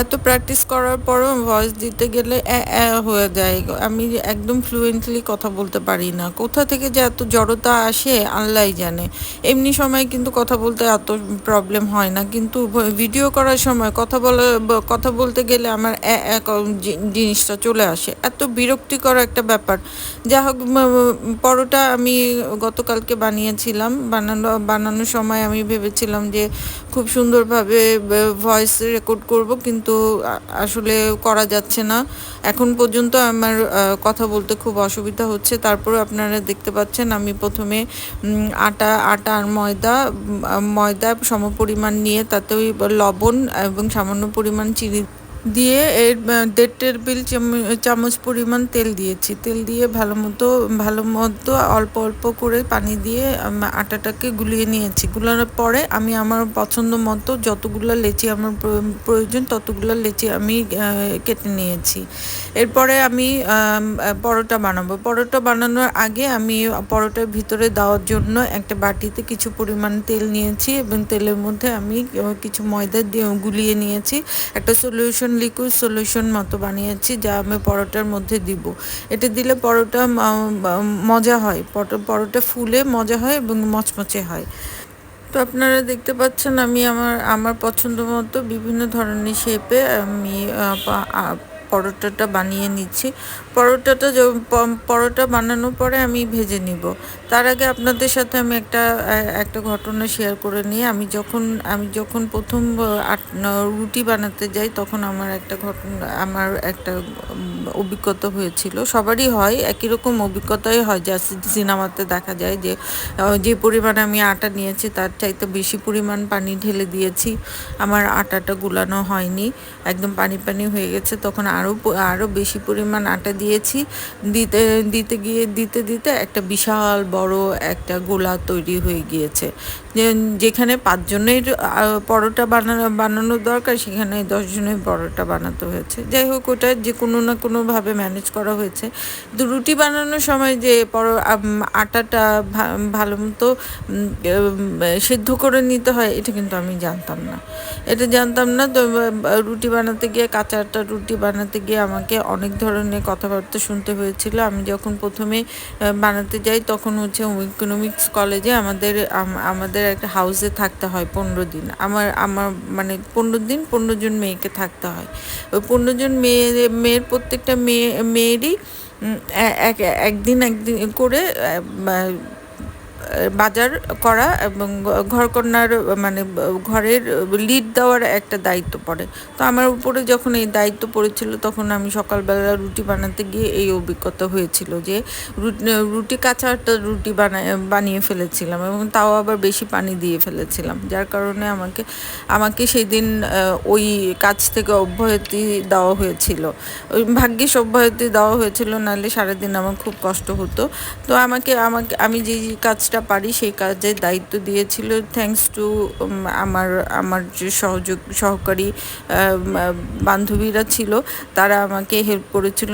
এত প্র্যাকটিস করার পরও ভয়েস দিতে গেলে হয়ে যায়। আমি একদম ফ্লুয়েন্টলি কথা বলতে পারি না। কোথা থেকে যে এত জড়তা আসে আল্লাহই জানে। এমনি সময় কিন্তু কথা বলতে এত প্রবলেম হয় না। কিন্তু ভিডিও করার সময় কথা বলতে গেলে আমার জিনিসটা চলে আসে। এত বিরক্তিকর একটা ব্যাপার। যা হোক পরোটা আমি গতকালকে বানিয়েছিলাম। বানানোর সময় আমি ভেবেছিলাম যে খুব সুন্দরভাবে ভয়েস রেকর্ড করব, কিন্তু আসলে করা যাচ্ছে না। এখন পর্যন্ত আমার কথা বলতে খুব অসুবিধা হচ্ছে। তারপরে আপনারা দেখতে পাচ্ছেন আমি প্রথমে আটা আর ময়দা সমপরিমাণ নিয়ে তাতে ওই লবণ এবং সামান্য পরিমাণ চিনি দিয়ে এর ১.৫ টেবিল চামচ পরিমাণ তেল দিয়েছি। তেল দিয়ে ভালো মতো অল্প অল্প করে পানি দিয়ে আটাটাকে গুলিয়ে নিয়েছি। গুলানোর পরে আমি আমার পছন্দ মতো যতগুলো লেচি আমার প্রয়োজন ততগুলো লেচি আমি কেটে নিয়েছি। এরপরে আমি পরোটা বানাবো। পরোটা বানানোর আগে আমি পরোটার ভিতরে দেওয়ার জন্য একটা বাটিতে কিছু পরিমাণ তেল নিয়েছি এবং তেলের মধ্যে আমি কিছু ময়দা দিয়ে গুলিয়ে নিয়েছি। একটা লিকুইড সলিউশন মতো বানিয়েছি, যা আমি পরোটার মধ্যে দিব। এটা দিলে পরোটা মজা হয়, পরোটা ফুলে মজা হয় এবং মচমচে হয়। তো আপনারা দেখতে পাচ্ছেন আমি আমার পছন্দ মতো বিভিন্ন ধরনের শেপে আমি পরোটাটা বানিয়ে নিচ্ছি। পরোটা বানানোর পরে আমি ভেজে নিব। তার আগে আপনাদের সাথে আমি একটা ঘটনা শেয়ার করে নিই। আমি যখন প্রথম রুটি বানাতে যাই, তখন আমার একটা অভিজ্ঞতা হয়েছিল। সবারই হয়, একই রকম অভিজ্ঞতাই হয়, যা সিনেমাতে দেখা যায় যে পরিমাণে আমি আটা নিয়েছি তার চাইতে বেশি পরিমাণ পানি ঢেলে দিয়েছি। আমার আটাটা গুলানো হয়নি, একদম পানি পানি হয়ে গেছে। তখন আরও বেশি পরিমাণ আটা দিয়েছি। দিতে দিতে একটা বিশাল বড় একটা গোলা তৈরি হয়ে গিয়েছে। যেখানে ৫ জনের পরোটা বানানোর দরকার, সেখানে ১০ জনের পরোটা বানাতে হয়েছে। যাই হোক, ওটা যে কোনো না কোনোভাবে ম্যানেজ করা হয়েছে। কিন্তু রুটি বানানোর সময় যে আটাটা ভালো মতো সেদ্ধ করে নিতে হয়, এটা কিন্তু আমি জানতাম না। তো কাঁচা আটা রুটি বানাতে গিয়ে আমাকে অনেক ধরনের কথাবার্তা শুনতে হয়েছিল। আমি যখন প্রথমে বানাতে যাই, তখন হচ্ছে ইকোনমিক্স কলেজে আমাদের একটা হাউসে থাকতে হয় ১৫ দিন। আমার মানে ১৫ দিন ১৫ জন মেয়েকে থাকতে হয়। ওই ১৫ জন মেয়ের প্রত্যেকটা মেয়েরই একদিন করে বাজার করা এবং ঘরকন্নার মানে ঘরের লিড দেওয়ার একটা দায়িত্ব পড়ে। তো আমার উপরে যখন এই দায়িত্ব পড়েছিল, তখন আমি সকালবেলা রুটি বানাতে গিয়ে এই অভিজ্ঞতা হয়েছিল যে কাঁচা একটা রুটি বানিয়ে ফেলেছিলাম, এবং তাও আবার বেশি পানি দিয়ে ফেলেছিলাম, যার কারণে আমাকে সেই দিন ওই কাজ থেকে অব্যাহতি দেওয়া হয়েছিল। ওই ভাগ্যিস অব্যাহতি দেওয়া হয়েছিল, নাহলে সারাদিন আমার খুব কষ্ট হতো। তো আমি যে কাজটা পারি সেই কাজের দায়িত্ব দিয়েছিল থ্যাঙ্কস টু আমার যে সহকারী বান্ধবীরা ছিল, তারা আমাকে হেল্প করেছিল।